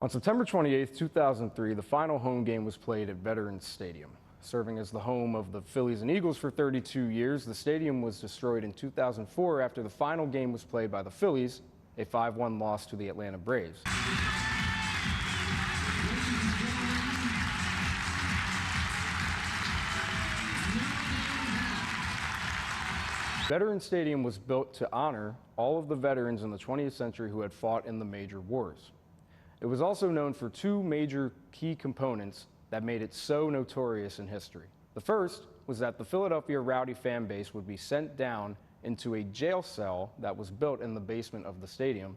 On September 28, 2003, the final home game was played at Veterans Stadium. Serving as the home of the Phillies and Eagles for 32 years, the stadium was destroyed in 2004 after the final game was played by the Phillies, a 5-1 loss to the Atlanta Braves. Veterans Stadium was built to honor all of the veterans in the 20th century who had fought in the major wars. It was also known for two major key components that made it so notorious in history. The first was that the Philadelphia rowdy fan base would be sent down into a jail cell that was built in the basement of the stadium.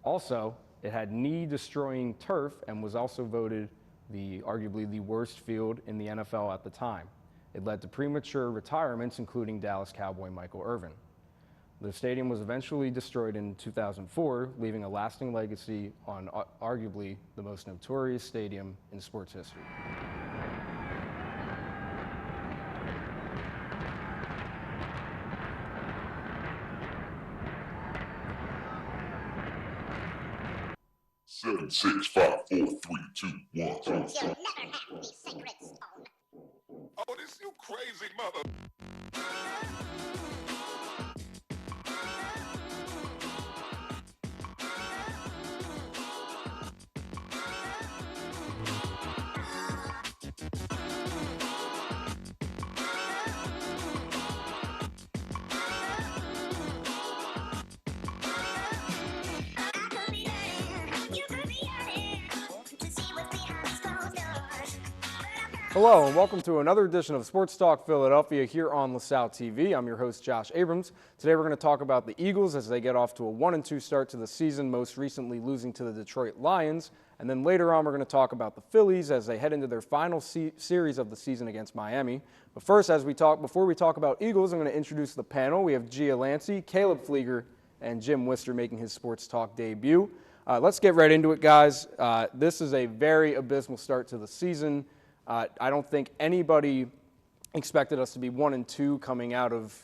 Also, it had knee-destroying turf and was also voted arguably the worst field in the NFL at the time. It led to premature retirements, including Dallas Cowboy Michael Irvin. The stadium was eventually destroyed in 2004, leaving a lasting legacy on arguably the most notorious stadium in sports history. Seven, 6, 5, 4, 3, 2, 1. You'll never have the sacred stone. Oh, this you crazy mother. Hello and welcome to another edition of SportsTalk Philadelphia here on LaSalle TV. I'm your host Josh Abrams. Today we're going to talk about the Eagles as they get off to a 1-2 start to the season, most recently losing to the Detroit Lions. And then later on we're going to talk about the Phillies as they head into their final series of the season against Miami. But first, before we talk about Eagles, I'm going to introduce the panel. We have Gia Lancey, Caleb Flieger, and Jim Wister making his Sports Talk debut. Let's get right into it, guys. This is a very abysmal start to the season. I don't think anybody expected us to be 1-2 coming out of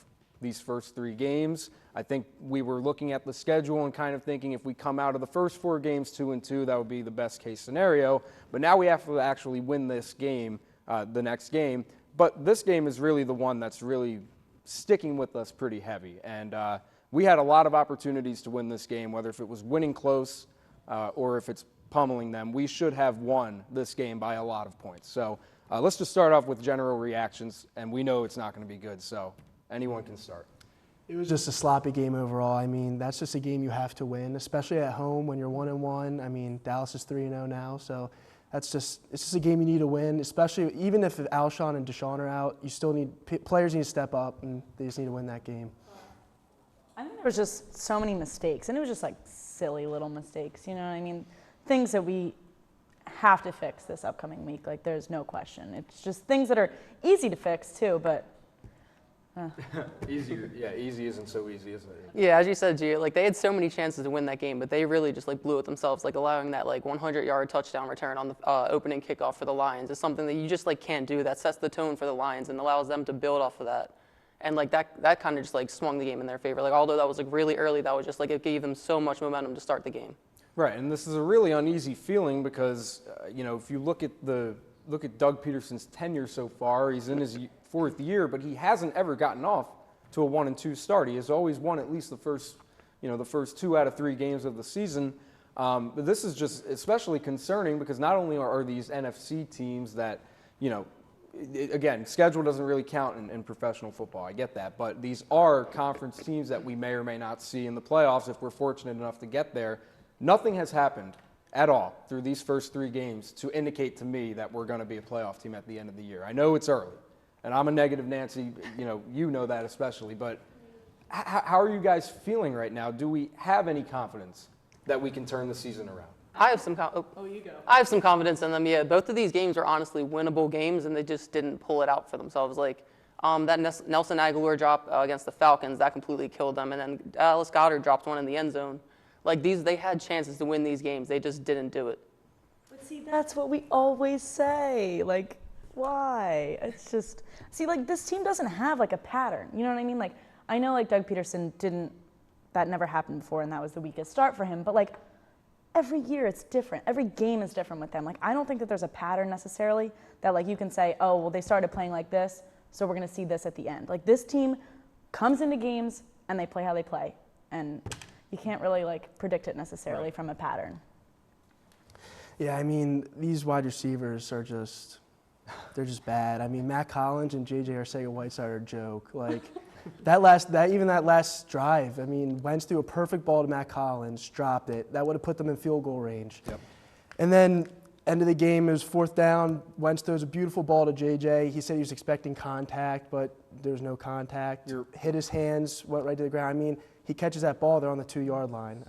these first three games. I think we were looking at the schedule and kind of thinking if we come out of the first four games 2-2, that would be the best case scenario. But now we have to actually win this game, the next game. But this game is really the one that's really sticking with us pretty heavy. And we had a lot of opportunities to win this game, whether if it was winning close or if it's pummeling them. We should have won this game by a lot of points. So let's just start off with general reactions, and we know it's not going to be good, so anyone can start. It was just a sloppy game overall. I mean, that's just a game you have to win, especially at home when you're 1-1. I mean, Dallas is 3-0 now, so it's just a game you need to win, especially even if Alshon and Deshaun are out, you still need players need to step up, and they just need to win that game. I think there was just so many mistakes, and it was just like silly little mistakes, you know what I mean? Things that we have to fix this upcoming week, like there's no question. It's just things that are easy to fix too, but Easy isn't so easy, is it? Yeah, as you said, Gia, like they had so many chances to win that game, but they really just like blew it themselves. Like allowing that like 100-yard touchdown return on the opening kickoff for the Lions is something that you just like can't do. That sets the tone for the Lions and allows them to build off of that. And like that kind of just like swung the game in their favor. Like although that was like really early, that was just like it gave them so much momentum to start the game. Right, and this is a really uneasy feeling because if you look at Doug Peterson's tenure so far, he's in his fourth year, but he hasn't ever gotten off to a 1-2 start. He has always won at least the first 2 out of 3 games of the season. But this is just especially concerning because not only are these NFC teams that, again, schedule doesn't really count in professional football. I get that, but these are conference teams that we may or may not see in the playoffs if we're fortunate enough to get there. Nothing has happened at all through these first 3 games to indicate to me that we're going to be a playoff team at the end of the year. I know it's early, and I'm a negative Nancy, you know that especially, but how are you guys feeling right now? Do we have any confidence that we can turn the season around? I have some I have some confidence in them. Yeah, both of these games are honestly winnable games, and they just didn't pull it out for themselves. Like that Nelson Aguilar drop against the Falcons, that completely killed them, and then Dallas Goedert dropped one in the end zone. Like they had chances to win these games. They just didn't do it. But see, that's what we always say. Like, why? It's just, like this team doesn't have like a pattern. You know what I mean? Like, I know like Doug Peterson that never happened before and that was the weakest start for him. But like, every year it's different. Every game is different with them. Like, I don't think that there's a pattern necessarily that, like, you can say, oh, well, they started playing like this, so we're going to see this at the end. Like, this team comes into games and they play how they play. And you can't really, like, predict it necessarily from a pattern. Yeah, I mean, these wide receivers are they're just bad. I mean, Matt Collins and J.J. Arcega-Whiteside are a joke. Like, that last drive, I mean, Wentz threw a perfect ball to Matt Collins, dropped it. That would have put them in field goal range. Yep. And then, end of the game, it was 4th down. Wentz throws a beautiful ball to J.J. He said he was expecting contact, but there was no contact. Hit his hands, went right to the ground. I mean, he catches that ball, they're on the 2-yard line.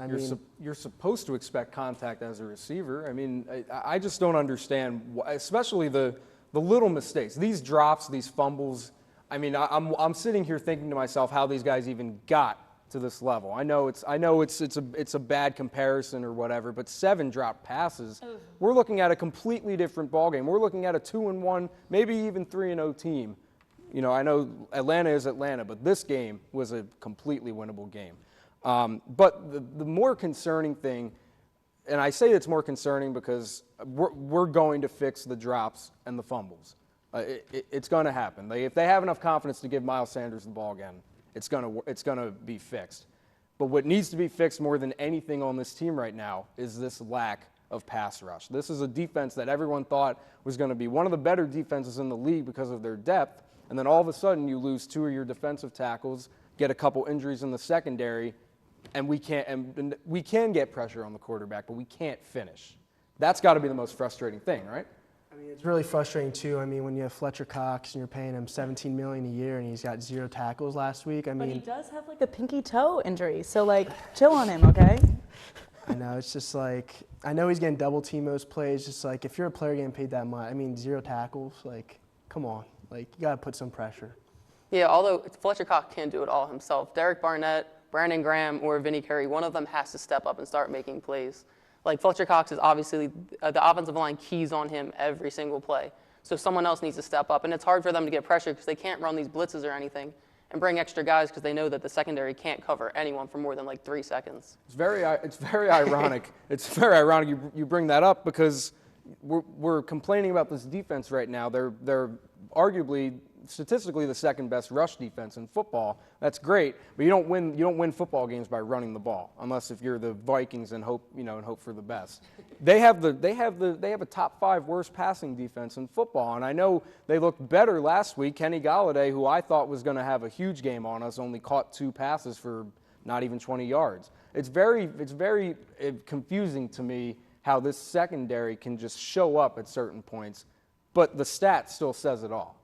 You're supposed to expect contact as a receiver. I mean, I just don't understand, especially the little mistakes. These drops, these fumbles. I mean, I'm sitting here thinking to myself how these guys even got to this level. I know it's a bad comparison or whatever, but 7 drop passes. We're looking at a completely different ballgame. We're looking at a 2-1, maybe even 3-0 team. You know, I know Atlanta is Atlanta, but this game was a completely winnable game. But the more concerning thing, and I say it's more concerning because we're going to fix the drops and the fumbles. It's going to happen. If they have enough confidence to give Miles Sanders the ball again, it's going to be fixed. But what needs to be fixed more than anything on this team right now is this lack of pass rush. This is a defense that everyone thought was going to be one of the better defenses in the league because of their depth. And then all of a sudden you lose 2 of your defensive tackles, get a couple injuries in the secondary, and we can get pressure on the quarterback, but we can't finish. That's got to be the most frustrating thing, right? I mean, it's really frustrating too. I mean, when you have Fletcher Cox and you're paying him $17 million a year and he's got 0 tackles last week. But he does have like a pinky toe injury, so like chill on him, okay? I know, it's just like, I know he's getting double team most plays. Just like, if you're a player getting paid that much, I mean, 0 tackles, like, come on. Like, you got to put some pressure. Yeah, although Fletcher Cox can't do it all himself. Derek Barnett, Brandon Graham, or Vinny Curry, one of them has to step up and start making plays. Like, Fletcher Cox is obviously, the offensive line keys on him every single play. So someone else needs to step up. And it's hard for them to get pressure because they can't run these blitzes or anything and bring extra guys because they know that the secondary can't cover anyone for more than like 3 seconds. It's very ironic. It's very ironic you bring that up because we're complaining about this defense right now. They're arguably statistically the second best rush defense in football. That's great, but you don't win football games by running the ball unless if you're the Vikings and hope for the best. They have a top 5 worst passing defense in football, and I know they looked better last week. Kenny Golladay, who I thought was going to have a huge game on us, only caught 2 passes for not even 20 yards. It's very confusing to me how this secondary can just show up at certain points, but the stat still says it all.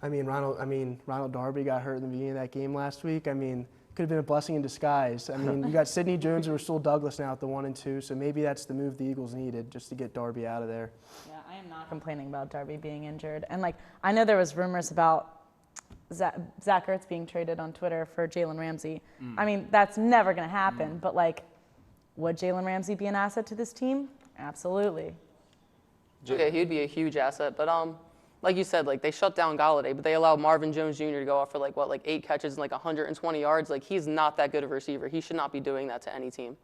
I mean, Ronald Darby got hurt in the beginning of that game last week. I mean, could have been a blessing in disguise. I mean, you got Sidney Jones and Rasul Douglas now at the 1 and 2, so maybe that's the move the Eagles needed just to get Darby out of there. Yeah, I am not complaining about Darby being injured. And, like, I know there was rumors about Zach Ertz being traded on Twitter for Jalen Ramsey. I mean, that's never going to happen, but, like, would Jalen Ramsey be an asset to this team? Absolutely. Yeah, he'd be a huge asset, but like you said, like they shut down Golladay, but they allowed Marvin Jones Jr. to go off for like 8 catches and like 120 yards. Like he's not that good of a receiver. He should not be doing that to any team.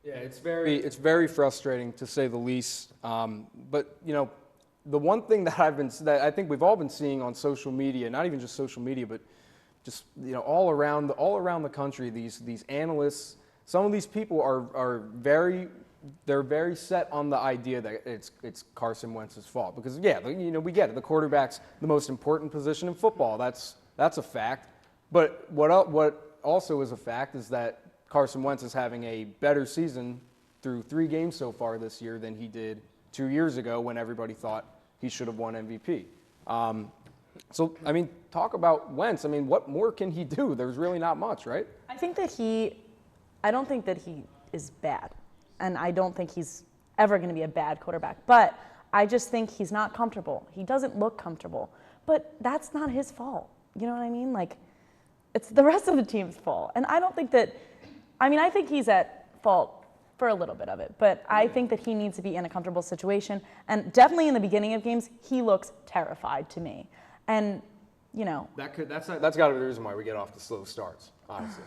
Yeah, it's very frustrating to say the least. But you know, the one thing that I think we've all been seeing on social media, not even just social media, but just all around the country, these analysts, some of these people are very set on the idea that it's Carson Wentz's fault because we get it. The quarterback's the most important position in football. That's a fact. But what also is a fact is that Carson Wentz is having a better season through 3 games so far this year than he did 2 years ago when everybody thought he should have won MVP. So I mean, talk about Wentz. I mean, what more can he do? There's really not much, right? I don't think that he is bad. And I don't think he's ever going to be a bad quarterback. But I just think he's not comfortable. He doesn't look comfortable. But that's not his fault. You know what I mean? Like, it's the rest of the team's fault. And I don't think that – I mean, I think he's at fault for a little bit of it. But I think that he needs to be in a comfortable situation. And definitely in the beginning of games, he looks terrified to me. And, that's got to be the reason why we get off to slow starts, honestly.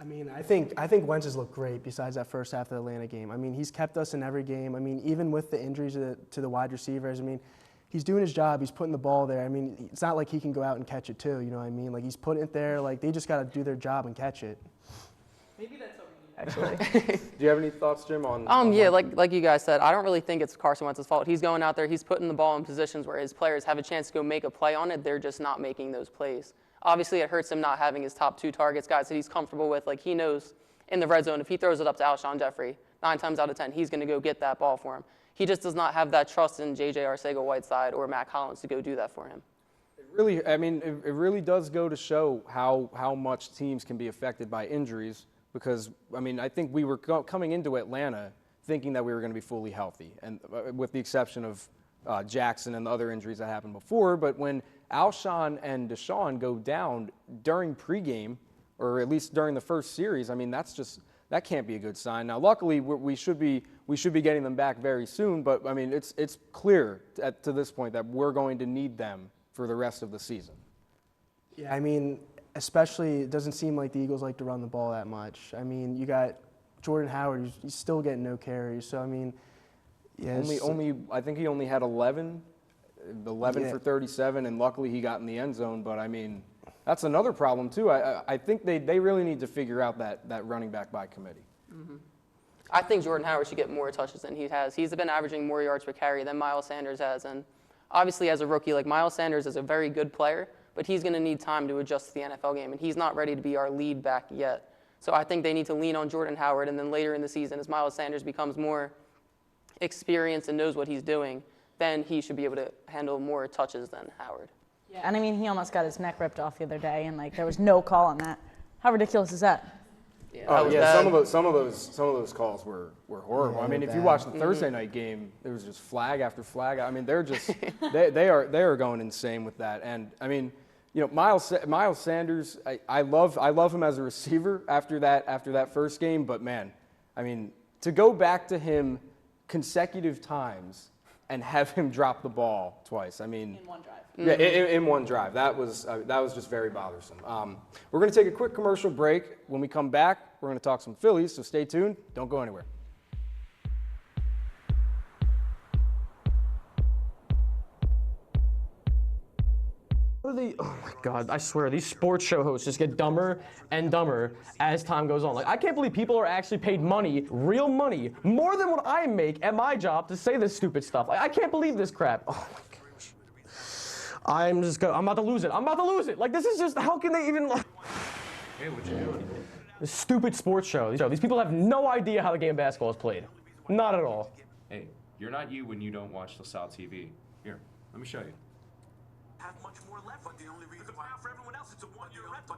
I mean, I think Wentz has looked great besides that first half of the Atlanta game. I mean, he's kept us in every game. I mean, even with the injuries to the wide receivers, I mean, he's doing his job. He's putting the ball there. I mean, it's not like he can go out and catch it too, you know what I mean? Like, he's putting it there. Like, they just got to do their job and catch it. Maybe that's what we need, actually. Do you have any thoughts, Jim, on Yeah, Wentz? like you guys said, I don't really think it's Carson Wentz's fault. He's going out there, he's putting the ball in positions where his players have a chance to go make a play on it. They're just not making those plays. Obviously, it hurts him not having his top 2 targets, guys that he's comfortable with. Like, he knows in the red zone, if he throws it up to Alshon Jeffrey, 9 times out of 10, he's going to go get that ball for him. He just does not have that trust in J.J. Arcega-Whiteside or Matt Collins to go do that for him. Really, I mean, it really does go to show how much teams can be affected by injuries because, I mean, I think we were coming into Atlanta thinking that we were going to be fully healthy, and with the exception of Jackson and the other injuries that happened before. But when Alshon and Deshaun go down during pregame, or at least during the first series, I mean, that can't be a good sign. Now, luckily, we should be getting them back very soon, but I mean, it's clear to this point that we're going to need them for the rest of the season. Yeah, I mean, especially it doesn't seem like the Eagles like to run the ball that much. I mean, you got Jordan Howard, he's still getting no carries. So I mean, yeah, I think he only had 11 Yeah. for 37, and luckily he got in the end zone. But I mean, that's another problem too. I think they really need to figure out that running back by committee. I think Jordan Howard should get more touches than he has. He's been averaging more yards per carry than Miles Sanders has. And obviously, as a rookie, like Miles Sanders is a very good player, but he's going to need time to adjust to the NFL game, and he's not ready to be our lead back yet. So I think they need to lean on Jordan Howard, and then later in the season, as Miles Sanders becomes more experienced and knows what he's doing, then he should be able to handle more touches than Howard. Yeah, and I mean, he almost got his neck ripped off the other day, and like there was no call on that. How ridiculous is that? Yeah, Oh that was yeah, bad. some of those calls were horrible. Yeah, I mean, they're if you bad. watch the Thursday night game, there was just flag after flag. I mean, they're just they are going insane with that. And I mean, you know, Miles Sanders, I love him as a receiver after that first game. But man, I mean, to go back to him consecutive times and have him drop the ball twice. I mean, In one drive. yeah, in one drive. That was just very bothersome. We're going to take a quick commercial break. When we come back, we're going to talk some Phillies, so stay tuned. Don't go anywhere. Oh my God, I swear, these sports show hosts just get dumber and dumber as time goes on. Like, I can't believe people are actually paid money, real money, more than what I make at my job to say this stupid stuff. Like, I can't believe this crap. Oh my gosh. I'm about to lose it. I'm about to lose it. Like, this is just, how can they even, Hey, what you doing? this stupid sports show. These people have no idea how the game of basketball is played. Not at all. Hey, you're not you when you don't watch LaSalle TV. Here, let me show you. Have much more left, but the only reason why for everyone else it's a one-year rental.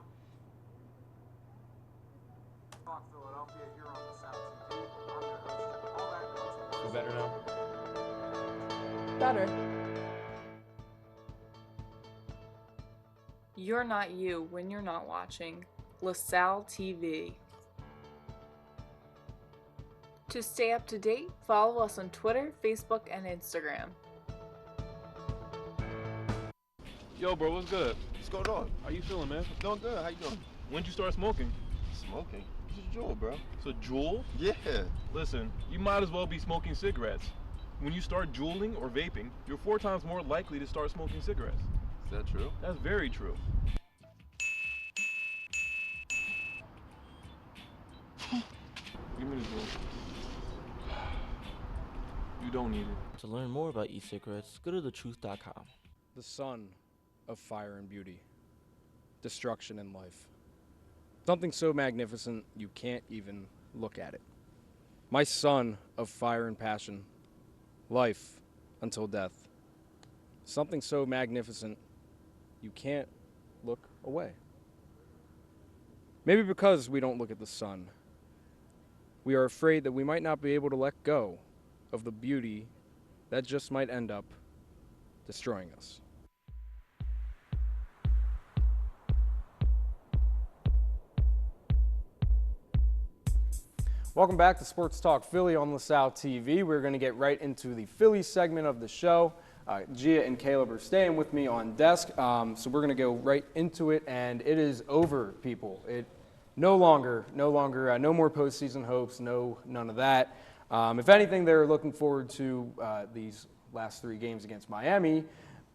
SportsTalk Philadelphia here on LaSalle TV. I'm your host, all that coach. Feel better now? Better. You're not you when you're not watching LaSalle TV. To stay up to date, follow us on Twitter, Facebook, and Instagram. Yo, bro, what's good? What's going on? How you feeling, man? Doing good. How you doing? When'd you start smoking? Smoking? It's a jewel, bro. It's a jewel? Yeah. Listen, you might as well be smoking cigarettes. When you start juuling or vaping, you're 4 times more likely to start smoking cigarettes. Is that true? That's very true. Give me the jewel. You don't need it. To learn more about e-cigarettes, go to thetruth.com. The sun of fire and beauty, destruction and life. Something so magnificent you can't even look at it. My son of fire and passion, life until death. Something so magnificent you can't look away. Maybe because we don't look at the sun, we are afraid that we might not be able to let go of the beauty that just might end up destroying us. Welcome back to Sports Talk Philly on LaSalle TV. We're going to get right into the Philly segment of the show. Gia and Caleb are staying with me on desk, so we're going to go right into it, and it is over, people. no more postseason hopes, none of that. If anything, they're looking forward to these last 3 games against Miami,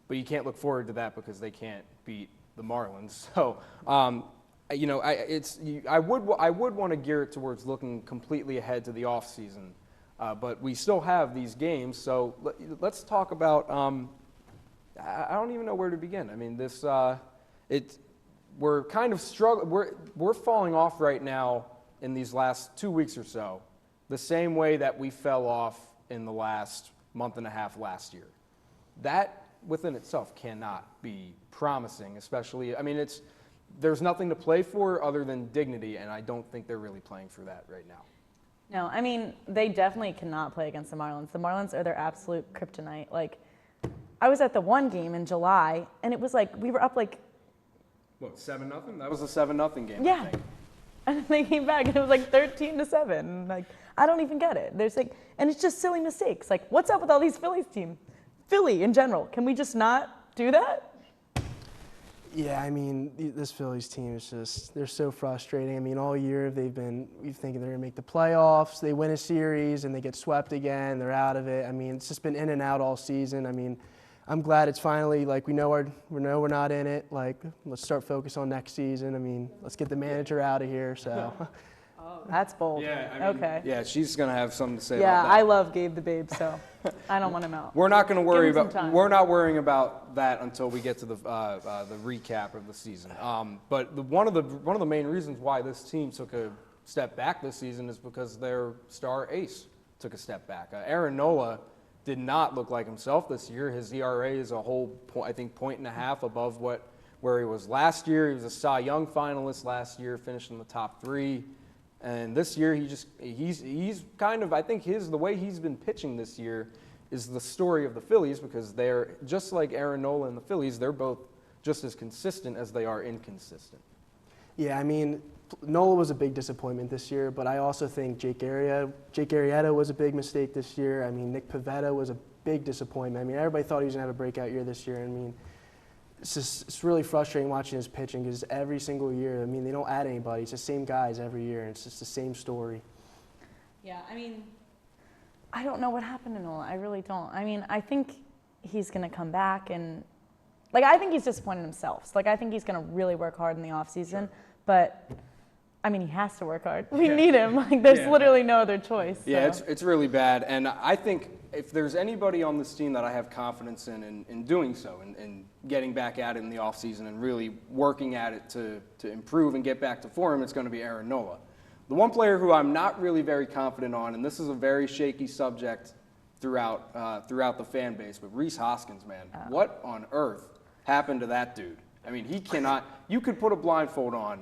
but you can't look forward to that because they can't beat the Marlins. So, I would want to gear it towards looking completely ahead to the offseason, but we still have these games. So let's talk about. I don't even know where to begin. I mean, we're kind of struggling. We're falling off right now in these last 2 weeks or so, the same way that we fell off in the last month and a half last year. That within itself cannot be promising, especially, there's nothing to play for other than dignity, and I don't think they're really playing for that right now. No, I mean, they definitely cannot play against the Marlins. The Marlins are their absolute kryptonite. Like, I was at the one game in July, and it was like, we were up like... What, 7-0? That was a 7-0 game, yeah. I think. And they came back, and it was like 13-7. Like, I don't even get it. There's like, and it's just silly mistakes. Like, what's up with all these Phillies teams? Philly in general. Can we just not do that? Yeah, I mean, this Phillies team is just, they're so frustrating. I mean, all year we've thinking they're going to make the playoffs, they win a series, and they get swept again, they're out of it. I mean, it's just been in and out all season. I mean, I'm glad it's finally, like, we know we're not in it. Like, let's start focus on next season. I mean, let's get the manager out of here, so. Oh, that's bold. Yeah, okay. Yeah, she's going to have something to say about Yeah, that. I love Gabe the Babe, so I don't want him out. We're not going to worry Give him some about. time. We're not worrying about that until we get to the recap of the season. But one of the main reasons why this team took a step back this season is because their star ace took a step back. Aaron Nola did not look like himself this year. His ERA is a whole point and a half above where he was last year. He was a Cy Young finalist last year, finished in the top 3. And this year, he's kind of, I think the way he's been pitching this year is the story of the Phillies, because they're just like Aaron Nola and the Phillies, they're both just as consistent as they are inconsistent. Yeah, I mean, Nola was a big disappointment this year, but I also think Jake Arrieta was a big mistake this year. I mean, Nick Pivetta was a big disappointment. I mean, everybody thought he was going to have a breakout year this year. I mean, it's really frustrating watching his pitching because every single year, I mean, they don't add anybody. It's the same guys every year, and it's just the same story. Yeah, I mean, I don't know what happened to Nola. I really don't. I mean, I think he's going to come back and, like, I think he's disappointed himself. So, like, I think he's going to really work hard in the offseason. Sure. But, I mean, he has to work hard. We need him. Like, there's literally no other choice. So. Yeah, it's really bad. And I think if there's anybody on this team that I have confidence in doing so, and getting back at it in the offseason and really working at it to improve and get back to form, it's going to be Aaron Nola. The one player who I'm not really very confident on, and this is a very shaky subject throughout the fan base, but Rhys Hoskins, man. What on earth happened to that dude? I mean, he cannot – you could put a blindfold on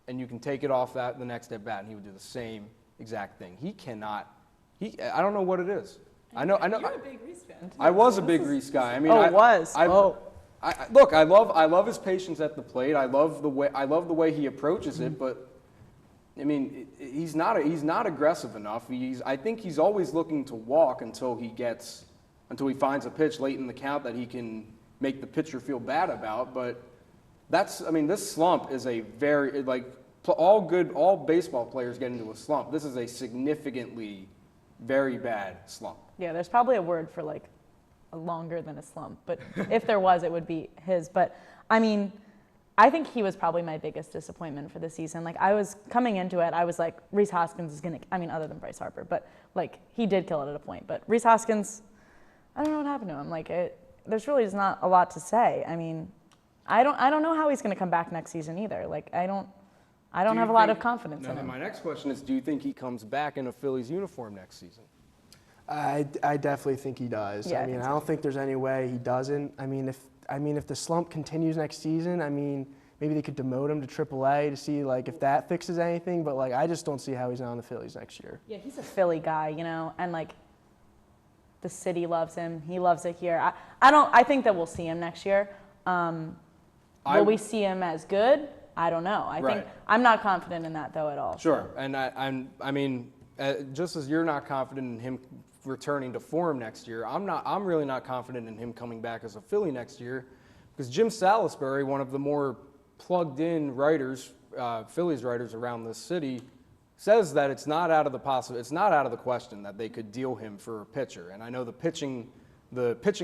and you can take it off the next at bat and he would do the same exact thing. He cannot – I don't know what it is. I know. You're a big Rhys fan, too. I was a big Rhys guy. I mean, Look, I love his patience at the plate. I love the way he approaches it, but I mean, he's not aggressive enough. I think he's always looking to walk until he finds a pitch late in the count that he can make the pitcher feel bad about. But this slump is a very, like, all baseball players get into a slump. This is a significantly very bad slump. Yeah, there's probably a word for, like, a longer than a slump. But if there was, it would be his. But, I mean, I think he was probably my biggest disappointment for the season. Like, I was coming into it, I was like, Rhys Hoskins is going to, I mean, other than Bryce Harper, but, like, he did kill it at a point. But Rhys Hoskins, I don't know what happened to him. Like, there's really just not a lot to say. I mean, I don't know how he's going to come back next season either. Like, I don't have a lot of confidence in him. My next question is, do you think he comes back in a Phillies uniform next season? I definitely think he does. Yeah, I mean, I don't think there's any way he doesn't. I mean, if the slump continues next season, I mean, maybe they could demote him to AAA to see, like, if that fixes anything. But, like, I just don't see how he's not on the Phillies next year. Yeah, he's a Philly guy, you know, and, like, the city loves him. He loves it here. I think that we'll see him next year. Will we see him as good? I don't know. I think I'm not confident in that though at all. Sure, and I mean, just as you're not confident in him returning to form next year, I'm really not confident in him coming back as a Philly next year, because Jim Salisbury, one of the more plugged-in writers Phillies writers around this city says that it's not out of the question that they could deal him for a pitcher. And I know the pitching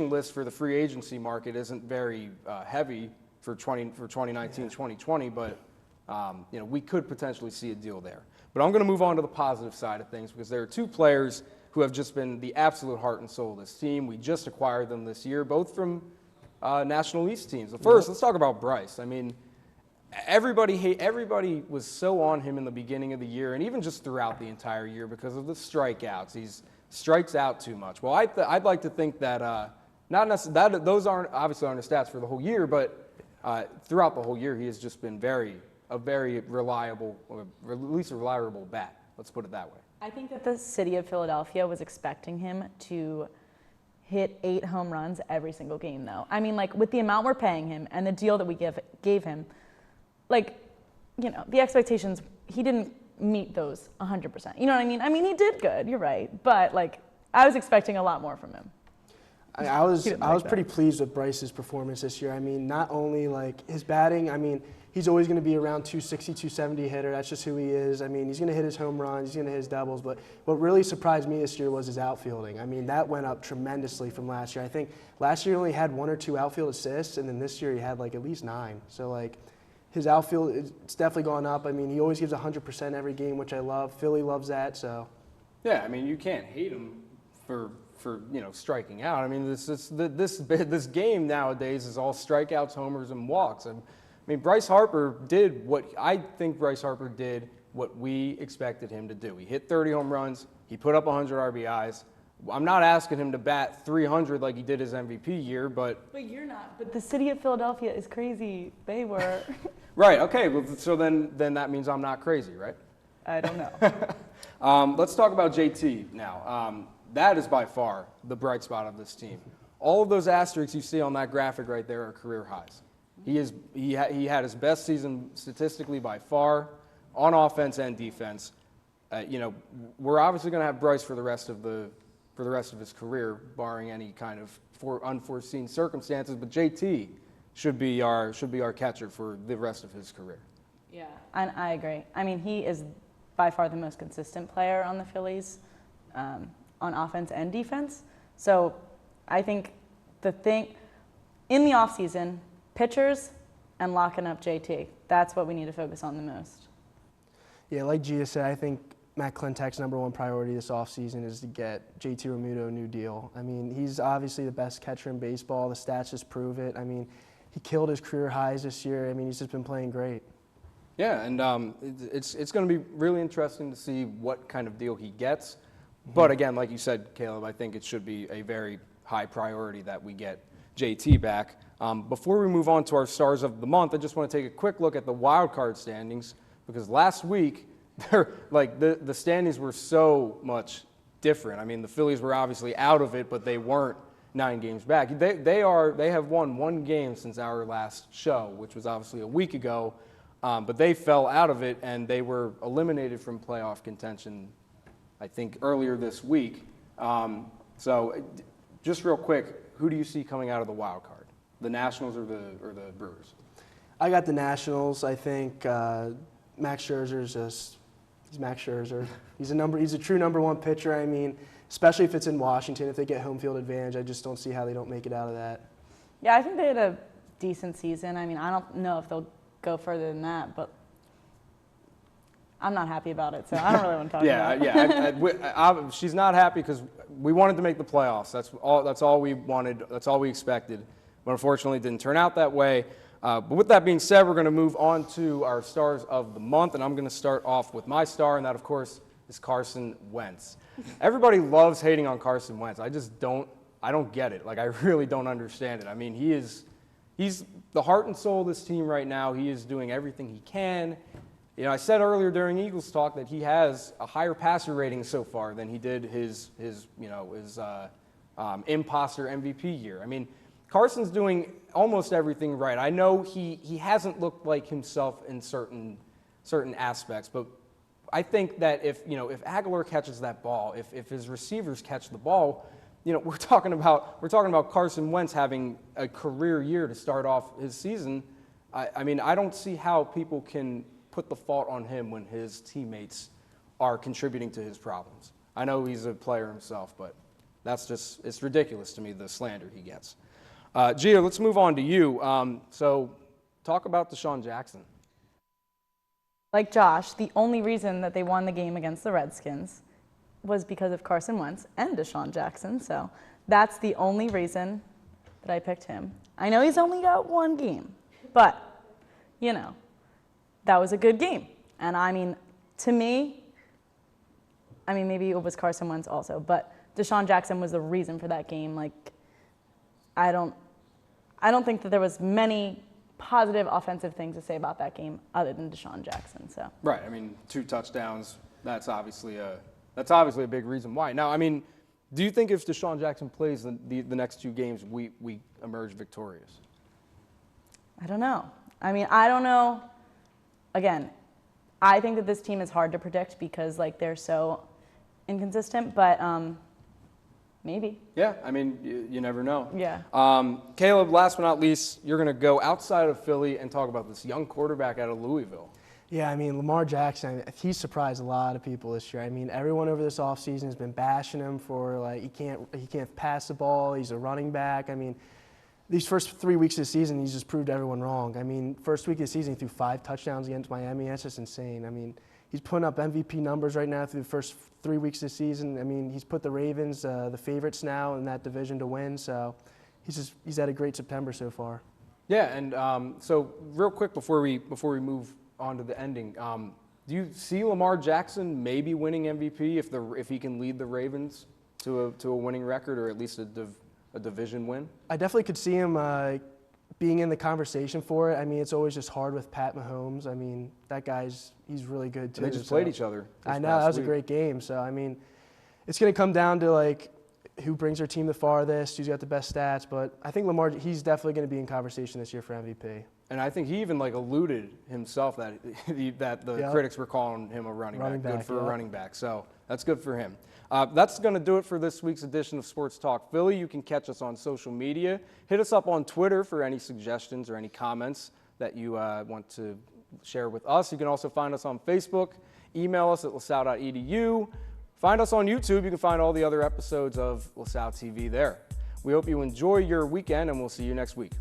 list for the free agency market isn't very heavy for 2019, 2020, but we could potentially see a deal there. But I'm going to move on to the positive side of things because there are two players who have just been the absolute heart and soul of this team. We just acquired them this year, both from National East teams. First, let's talk about Bryce. I mean, everybody was so on him in the beginning of the year and even just throughout the entire year because of the strikeouts. He strikes out too much. Well, I'd like to think that those aren't obviously aren't his stats for the whole year, but throughout the whole year he has just been a very reliable, or at least a reliable bat. Let's put it that way. I think that the city of Philadelphia was expecting him to hit 8 home runs every single game, though. I mean, like, with the amount we're paying him and the deal that we gave him, like, the expectations, he didn't meet those 100%. You know what I mean? I mean, he did good, you're right, but, like, I was expecting a lot more from him. I was pretty pleased with Bryce's performance this year. I mean, not only, like, his batting, I mean, he's always going to be around 260, 270 hitter. That's just who he is. I mean, he's going to hit his home runs. He's going to hit his doubles. But what really surprised me this year was his outfielding. I mean, that went up tremendously from last year. I think last year he only had 1 or 2 outfield assists, and then this year he had, like, at least 9. So, like, his outfield, it's definitely gone up. I mean, he always gives 100% every game, which I love. Philly loves that, so. Yeah, I mean, you can't hate him for striking out. I mean, this game nowadays is all strikeouts, homers, and walks. I mean, Bryce Harper did what we expected him to do. He hit 30 home runs. He put up 100 RBIs. I'm not asking him to bat 300 like he did his MVP year, but... But you're not. But the city of Philadelphia is crazy. They were. Right, okay. Well, so then that means I'm not crazy, right? I don't know. Let's talk about JT now. That is by far the bright spot of this team. All of those asterisks you see on that graphic right there are career highs. He had his best season statistically by far on offense and defense. We're obviously going to have Bryce for the rest of his career, barring any kind of unforeseen circumstances. But JT should be our catcher for the rest of his career. Yeah, and I agree. I mean, he is by far the most consistent player on the Phillies, on offense and defense. So I think the thing in the offseason, pitchers and locking up JT. That's what we need to focus on the most. Yeah, like Gia said, I think Matt Klentak's #1 priority this offseason is to get JT Realmuto a new deal. I mean, he's obviously the best catcher in baseball. The stats just prove it. I mean, he killed his career highs this year. I mean, he's just been playing great. Yeah, and it's going to be really interesting to see what kind of deal he gets. But again, like you said, Caleb, I think it should be a very high priority that we get JT back. Before we move on to our stars of the month, I just want to take a quick look at the wild card standings because last week, the standings were so much different. I mean, the Phillies were obviously out of it, but they weren't 9 games back. They have won 1 game since our last show, which was obviously a week ago, but they fell out of it and they were eliminated from playoff contention, I think, earlier this week. So just real quick, who do you see coming out of the wild card? The Nationals or the Brewers? I got the Nationals. I think Max Scherzer's he's Max Scherzer. He's a true #1 pitcher. I mean, especially if it's in Washington, if they get home field advantage, I just don't see how they don't make it out of that. Yeah, I think they had a decent season. I mean, I don't know if they'll go further than that, but I'm not happy about it, so I don't really want to talk about it. She's not happy because we wanted to make the playoffs. That's all we wanted. That's all we expected. But unfortunately, it didn't turn out that way. But with that being said, we're going to move on to our stars of the month, and I'm going to start off with my star, and that, of course, is Carson Wentz. Everybody loves hating on Carson Wentz. I don't get it. Like, I really don't understand it. I mean, he's the heart and soul of this team right now. He is doing everything he can. You know, I said earlier during Eagles talk that he has a higher passer rating so far than he did his imposter MVP year. I mean, Carson's doing almost everything right. I know he hasn't looked like himself in certain aspects, but I think that if Aguilar catches that ball, if his receivers catch the ball, we're talking about Carson Wentz having a career year to start off his season. I mean, I don't see how people can put the fault on him when his teammates are contributing to his problems. I know he's a player himself, but it's ridiculous to me, the slander he gets. Gio, let's move on to you. So talk about Deshaun Jackson. Like Josh, the only reason that they won the game against the Redskins was because of Carson Wentz and Deshaun Jackson. So that's the only reason that I picked him. I know he's only got one game, but, you know, that was a good game. And I mean, to me, maybe it was Carson Wentz also, but Deshaun Jackson was the reason for that game. Like, I don't think that there was many positive offensive things to say about that game other than Deshaun Jackson. So Right. I mean, 2 touchdowns. That's obviously a big reason why. Now, I mean, do you think if Deshaun Jackson plays the next 2 games, we emerge victorious? I don't know. I mean, I don't know. Again, I think that this team is hard to predict because like they're so inconsistent, but maybe. Yeah, I mean, you never know. Yeah. Caleb, last but not least, you're going to go outside of Philly and talk about this young quarterback out of Louisville. Yeah, I mean, Lamar Jackson, he's surprised a lot of people this year. I mean, everyone over this offseason has been bashing him for, like, he can't pass the ball, he's a running back. I mean, these first 3 weeks of the season, he's just proved everyone wrong. I mean, first week of the season, he threw 5 touchdowns against Miami. That's just insane. I mean, he's putting up MVP numbers right now through the first 3 weeks of the season. I mean, he's put the Ravens, the favorites now in that division to win. So he's had a great September so far. Yeah, and so real quick before we move on to the ending, do you see Lamar Jackson maybe winning MVP if he can lead the Ravens to a winning record or at least a division win? I definitely could see him being in the conversation for it. I mean, it's always just hard with Pat Mahomes. I mean, that he's really good too. And they just played each other. I know, that was a great game. So, I mean, it's going to come down to like who brings their team the farthest, who's got the best stats. But I think Lamar, he's definitely going to be in conversation this year for MVP. And I think he even like alluded himself that the critics were calling him a running back. Good for a running back. So that's good for him. That's going to do it for this week's edition of Sports Talk Philly. You can catch us on social media. Hit us up on Twitter for any suggestions or any comments that you want to share with us. You can also find us on Facebook. Email us at lasalle.edu. Find us on YouTube. You can find all the other episodes of LaSalle TV there. We hope you enjoy your weekend, and we'll see you next week.